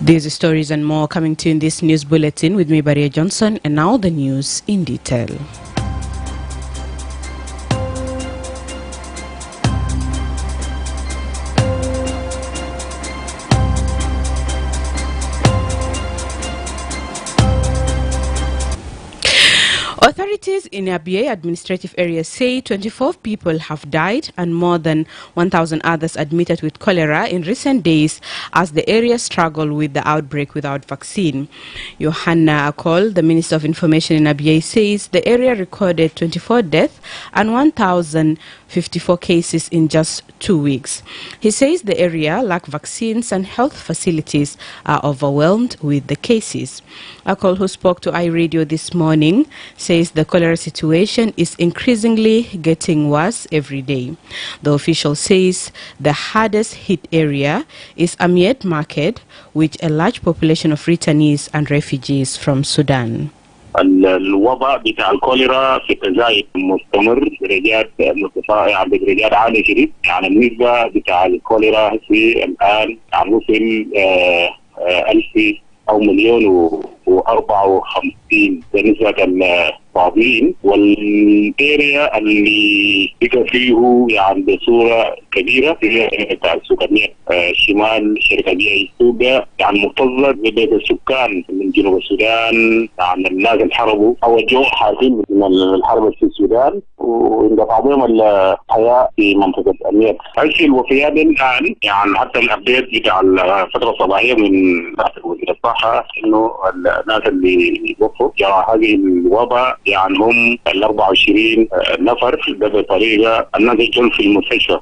These stories and more coming to you in this news bulletin with me, Baria Johnson, and now the news in detail. Authorities in Abia administrative area say 24 people have died and more than 1,000 others admitted with cholera in recent days as the area struggled with the outbreak without vaccine. Johanna Akol, the Minister of Information in Abia, says the area recorded 24 deaths and 1,054 cases in just 2 weeks. He says the area lacks vaccines and health facilities are overwhelmed with the cases. Akol, who spoke to iRadio this morning, says the cholera situation is increasingly getting worse every day. The official says the hardest hit area is Amiet Market, with a large population of returnees and refugees from Sudan. الوضع بتاع الكوليرا في التزايد مستمر بدرجات مرتفعة بدرجات عالية شديد. يعني النسبة بتاع الكوليرا في الآن عم نوصل 1000 أو 1,054,000 بالنسبة للطابين، والاريا اللي بقى فيه يعني بصورة كبيرة في بتاع السكانية شمال شرق اثيوبيا، يعني مكتظة بالسكان من جنوب السودان، يعني الناس اللي حربوا او الجو حاصل من الحرب في السودان وانقطع بهم الحياة في منطقة أمير. هذه الوفيات الآن يعني حتى الأبديت بتاع الفترة الصباحية من وزير الصحة إنه الناس اللي وقفوا جرى هذه الوباء يعني هم 24 نفر بطريقة الناس يجون في المستشفى.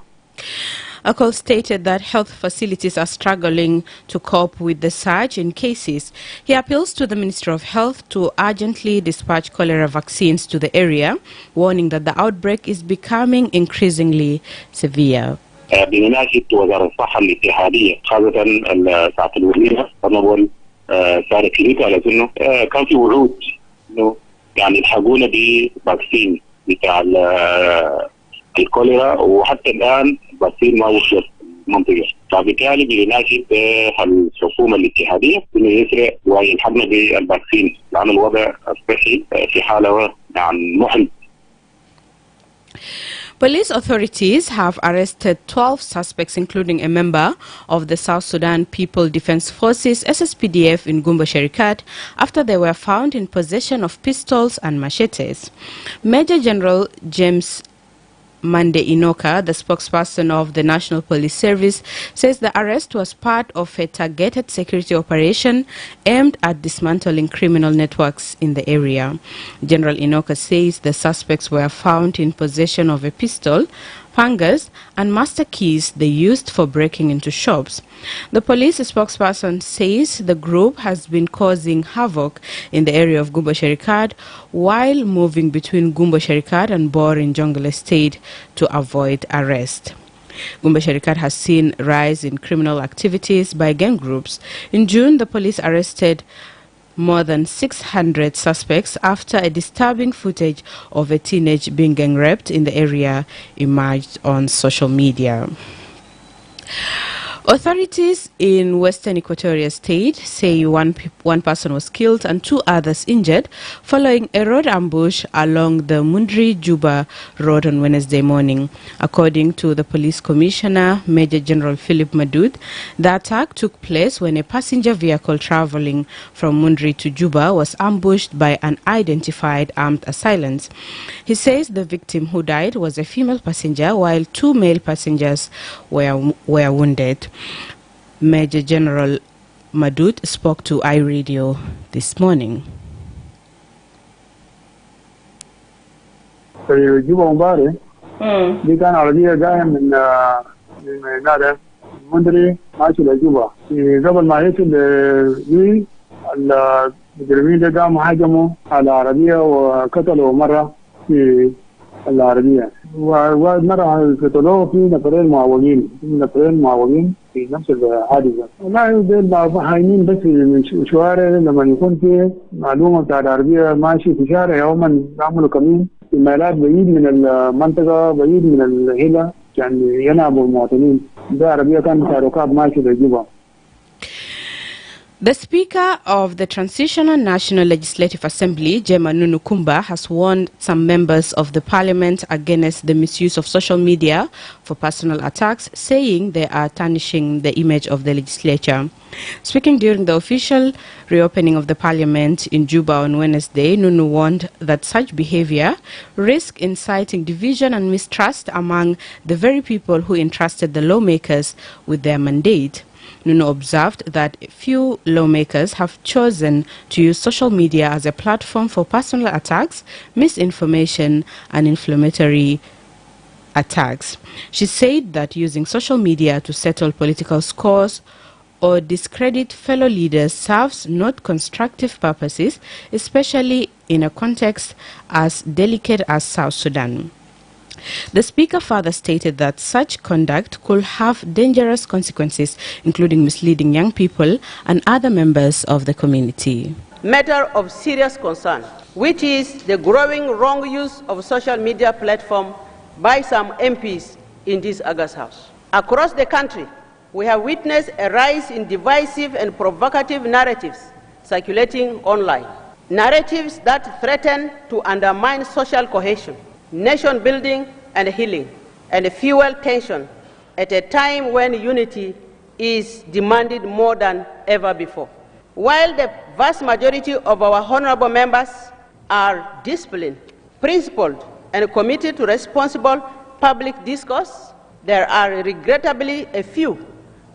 Akol stated that health facilities are struggling to cope with the surge in cases. He appeals to the Ministry of Health to urgently dispatch cholera vaccines to the area, warning that the outbreak is becoming increasingly severe. بمناسبة وزارة الصحة الاتحادية خاصة ساعة الوزيرة طبعا صار كليك على انه كان في وعود انه يعني يلحقونا بفاكسين بتاع الكوليرا، وحتى الان الفاكسين ما وصل المنطقه، فبالتالي بيناشد الحكومه الاتحاديه انه يسرع ويلحقنا بالفاكسين لان الوضع الصحي في حاله يعني محن. Police authorities have arrested 12 suspects, including a member of the South Sudan People Defense Forces SSPDF in Kumba Sherikat, after they were found in possession of pistols and machetes. Major General James Mande Inoka, the spokesperson of the National Police Service, says the arrest was part of a targeted security operation aimed at dismantling criminal networks in the area. General Inoka says the suspects were found in possession of a pistol, pangas, and master keys they used for breaking into shops. The police spokesperson says the group has been causing havoc in the area of Kumba Sherikat while moving between Kumba Sherikat and Bor in Jungle Estate to avoid arrest. Kumba Sherikat has seen a rise in criminal activities by gang groups. In June, the police arrested more than 600 suspects after a disturbing footage of a teenage being gang raped in the area emerged on social media. Authorities in Western Equatoria State say one person was killed and 2 others injured following a road ambush along the Mundri-Juba road on Wednesday morning. According to the police commissioner, Major General Philip Madud, the attack took place when a passenger vehicle traveling from Mundri to Juba was ambushed by unidentified armed assailants. He says the victim who died was a female passenger while 2 male passengers were wounded. Major General Madud spoke to iRadio this morning. جوبا مباري دي كان عربية جاية من مندري ماشي لجوبا. قبل ما يصل المجرمين ده قاموا هاجموا على العربية وقتلوا مرة في العربية، ومرة قتلوه في نفرين معوقين في نفس الحادثة. والله دول هايمين بس من شوارع لما يكون في معلومة بتاع العربية ماشي في شارع يوما يعملوا كمين في ميلاد بعيد من المنطقة بعيد من الهيلة يعني ينابوا المواطنين. ده عربية كان بتاع ركاب ماشي لجوبا. The Speaker of the Transitional National Legislative Assembly, Jemma Nunu Kumba, has warned some members of the Parliament against the misuse of social media for personal attacks, saying they are tarnishing the image of the legislature. Speaking during the official reopening of the Parliament in Juba on Wednesday, Nunu warned that such behavior risks inciting division and mistrust among the very people who entrusted the lawmakers with their mandate. Nunu observed that few lawmakers have chosen to use social media as a platform for personal attacks, misinformation, and inflammatory attacks. She said that using social media to settle political scores or discredit fellow leaders serves not constructive purposes, especially in a context as delicate as South Sudan. The Speaker further stated that such conduct could have dangerous consequences, including misleading young people and other members of the community. Matter of serious concern, which is the growing wrong use of social media platform by some MPs in this August House. Across the country, we have witnessed a rise in divisive and provocative narratives circulating online. Narratives that threaten to undermine social cohesion, nation building and healing, and fuel tension at a time when unity is demanded more than ever before. While the vast majority of our honorable members are disciplined, principled, and committed to responsible public discourse, there are regrettably a few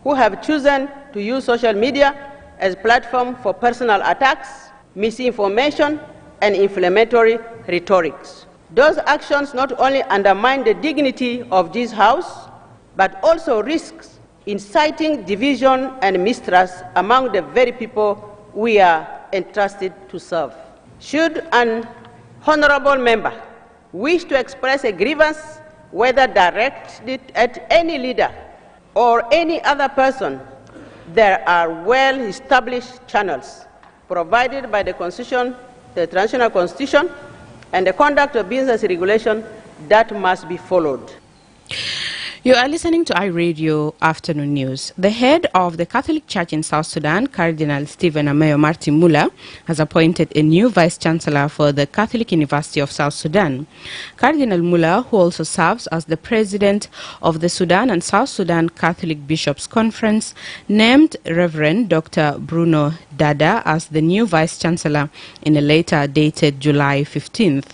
who have chosen to use social media as a platform for personal attacks, misinformation, and inflammatory rhetorics. Those actions not only undermine the dignity of this House, but also risks inciting division and mistrust among the very people we are entrusted to serve. Should an honorable member wish to express a grievance, whether directed at any leader or any other person, there are well-established channels provided by the Constitution, the Transitional Constitution, and the conduct of business regulation that must be followed. You are listening to iRadio Afternoon News. The head of the Catholic Church in South Sudan, Cardinal Stephen Ameyo Martin Muller, has appointed a new Vice-Chancellor for the Catholic University of South Sudan. Cardinal Muller, who also serves as the President of the Sudan and South Sudan Catholic Bishops' Conference, named Reverend Dr. Bruno Dada as the new Vice-Chancellor in a letter dated July 15th.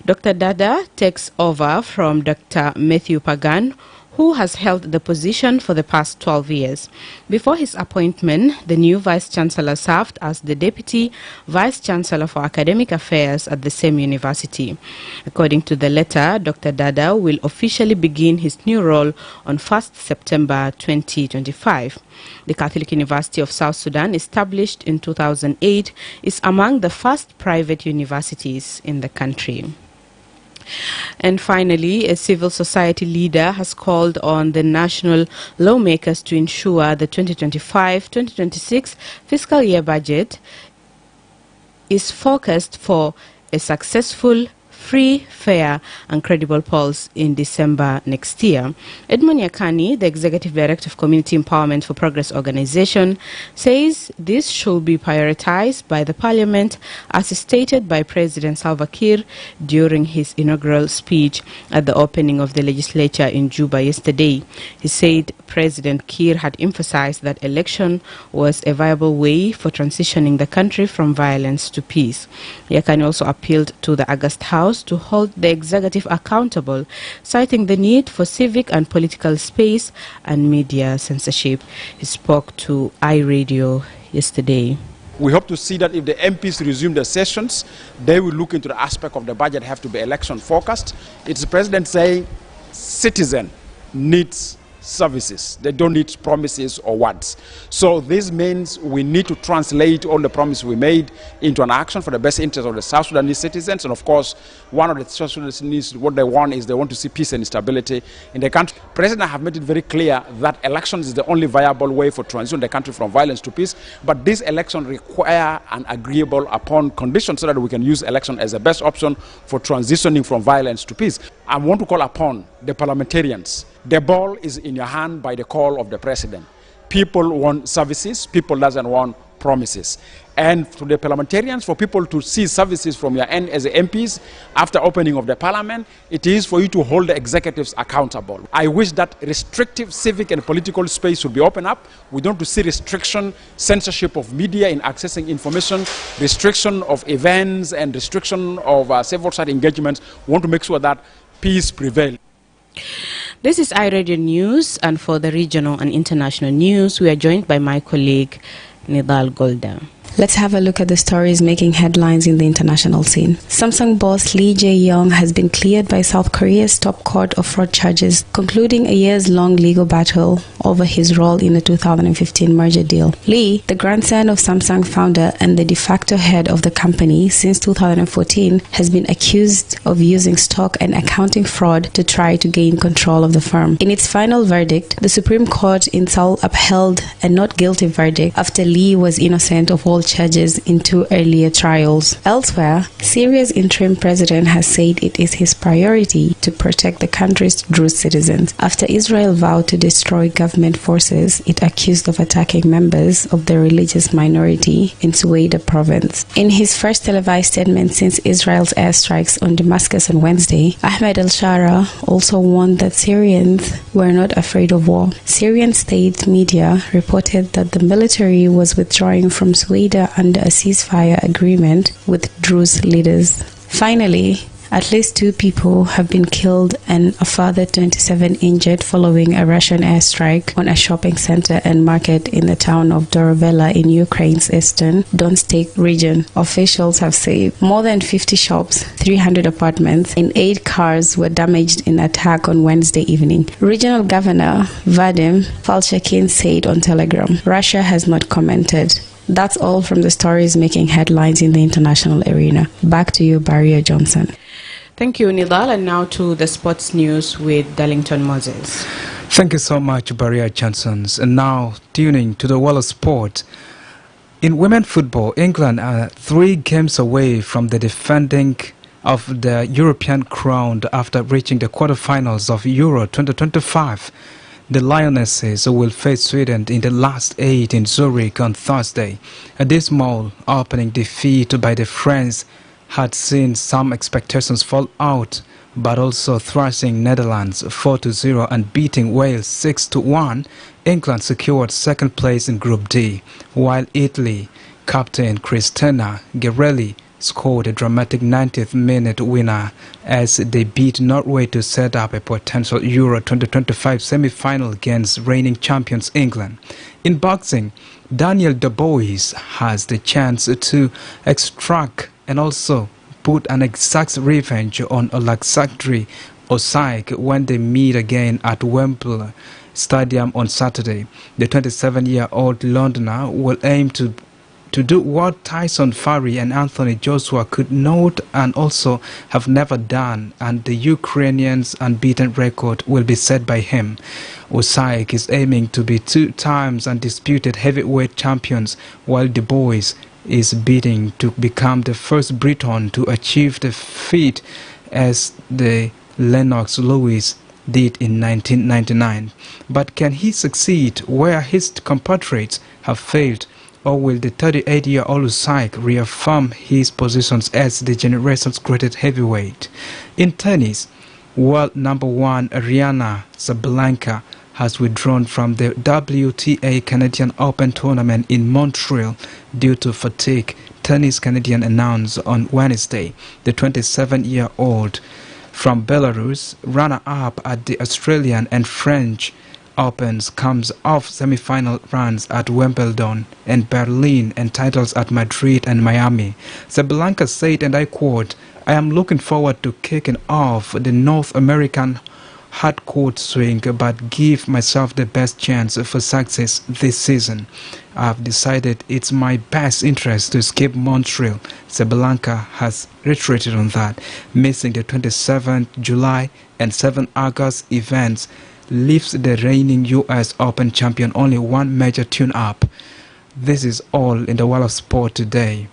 Dr. Dada takes over from Dr. Matthew Pagan, who has held the position for the past 12 years. Before his appointment, the new Vice-Chancellor served as the Deputy Vice-Chancellor for Academic Affairs at the same university. According to the letter, Dr. Dada will officially begin his new role on 1st September 2025. The Catholic University of South Sudan, established in 2008, is among the first private universities in the country. And finally, a civil society leader has called on the national lawmakers to ensure the 2025-2026 fiscal year budget is focused for a successful, free, fair and credible polls in December next year. Edmond Yakani, the Executive Director of Community Empowerment for Progress Organization, says this should be prioritized by the Parliament, as stated by President Salva Kiir during his inaugural speech at the opening of the legislature in Juba yesterday. He said President Kiir had emphasized that election was a viable way for transitioning the country from violence to peace. Yakani also appealed to the August House to hold the executive accountable, citing the need for civic and political space and media censorship. He spoke to iRadio yesterday. We hope to see that if the MPs resume their sessions, they will look into the aspect of the budget have to be election focused. It's the president saying citizen needs services. They don't need promises or words. So this means we need to translate all the promises we made into an action for the best interest of the South Sudanese citizens. And of course, one of the South Sudanese, what they want is they want to see peace and stability in the country. President have made it very clear that elections is the only viable way for transitioning the country from violence to peace. But this election require an agreeable upon condition so that we can use election as the best option for transitioning from violence to peace. I want to call upon the parliamentarians. The ball is in your hand by the call of the president. People want services. People doesn't want promises. And to the parliamentarians, for people to see services from your end as MPs after opening of the parliament, it is for you to hold the executives accountable. I wish that restrictive civic and political space would be opened up. We don't want to see restriction, censorship of media in accessing information, restriction of events, and restriction of civil society engagements. We want to make sure that peace prevails. This is iRadio News, and for the regional and international news, we are joined by my colleague, Nidal Golda. Let's have a look at the stories making headlines in the international scene. Samsung boss Lee Jae-yong has been cleared by South Korea's top court of fraud charges, concluding a years-long legal battle over his role in the 2015 merger deal. Lee, the grandson of Samsung founder and the de facto head of the company since 2014, has been accused of using stock and accounting fraud to try to gain control of the firm. In its final verdict, the Supreme Court in Seoul upheld a not guilty verdict after Lee was innocent of all charges in 2 earlier trials. Elsewhere, Syria's interim president has said it is his priority to protect the country's Druze citizens after Israel vowed to destroy government forces it accused of attacking members of the religious minority in Suwaida province. In his first televised statement since Israel's airstrikes on Damascus on Wednesday, Ahmed al-Shara also warned that Syrians were not afraid of war. Syrian state media reported that the military was withdrawing from Suwaida under a ceasefire agreement with Druze leaders. Finally, at least 2 people have been killed and a further 27 injured following a Russian airstrike on a shopping center and market in the town of Dorovela in Ukraine's eastern Donetsk region. Officials have said more than 50 shops, 300 apartments, and 8 cars were damaged in the attack on Wednesday evening. Regional Governor Vadim Falchakin said on Telegram. Russia has not commented. That's all from the stories making headlines in the international arena. Back to you, Baria Johnson. Thank you, Nidal. And now to the sports news with Darlington Moses. Thank you so much, Baria Johnson. And now, tuning to the world of sport. In women's football, England are 3 games away from the defending of the European crown after reaching the quarterfinals of Euro 2025. The Lionesses will face Sweden in the last 8 in Zurich on Thursday. A dismal opening defeat by the French had seen some expectations fall out, but also thrashing Netherlands 4-0 and beating Wales 6-1, England secured second place in Group D, while Italy captain Cristina Guerrelli scored a dramatic 90th minute winner as they beat Norway to set up a potential Euro 2025 semi-final against reigning champions England. In boxing, Daniel Dubois has the chance to extract and also put an exact revenge on Alexandre Usyk when they meet again at Wembley Stadium on Saturday. The 27-year-old Londoner will aim to do what Tyson Fury and Anthony Joshua could not and also have never done, and the Ukrainian's unbeaten record will be set by him. Usyk is aiming to be 2 times undisputed heavyweight champions, while Dubois is bidding to become the first Briton to achieve the feat as the Lennox Lewis did in 1999. But can he succeed where his compatriots have failed? Or will the 38-year-old Usyk reaffirm his positions as the generation's greatest heavyweight? In tennis, world number 1 Ariana Sabalenka has withdrawn from the WTA Canadian Open tournament in Montreal due to fatigue, Tennis Canadian announced on Wednesday. The 27-year-old from Belarus, runner-up at the Australian and French Opens, comes off semi-final runs at Wimbledon and Berlin and titles at Madrid and Miami. Sabalenka said, and I quote, "I am looking forward to kicking off the North American hardcourt swing, but give myself the best chance for success this season. I've decided it's my best interest to skip Montreal." Sabalenka has reiterated on that, missing the 27th July and 7th August events leaves the reigning U.S. Open champion only one major tune-up. This is all in the world of sport today.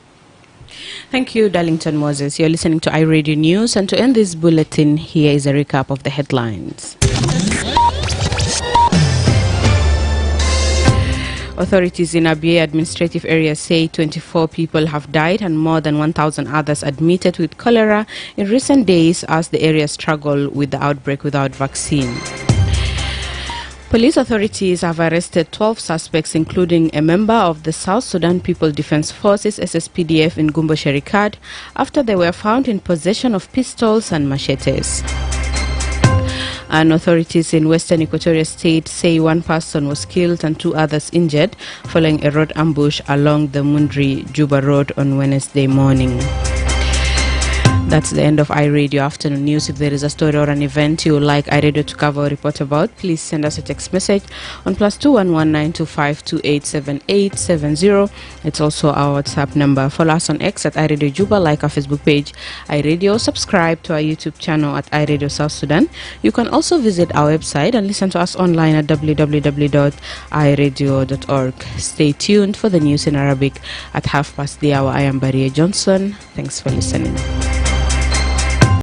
Thank you, Darlington Moses. You're listening to iRadio News, and to end this bulletin, here is a recap of the headlines. Authorities in Abia administrative area say 24 people have died and more than 1,000 others admitted with cholera in recent days as the area struggle with the outbreak without vaccine. Police authorities have arrested 12 suspects, including a member of the South Sudan People Defense Forces SSPDF in Kumba Sherikat, after they were found in possession of pistols and machetes. And authorities in Western Equatoria State say one person was killed and 2 others injured following a road ambush along the Mundri-Juba Road on Wednesday morning. That's the end of iRadio Afternoon News. If there is a story or an event you would like iRadio to cover or report about, please send us a text message on +211 925 287870. It's also our WhatsApp number. Follow us on X at iRadio Juba, like our Facebook page iRadio, subscribe to our YouTube channel at iRadio South Sudan. You can also visit our website and listen to us online at www.iradio.org. Stay tuned for the news in Arabic at 1:30. I am Baria Johnson. Thanks for listening.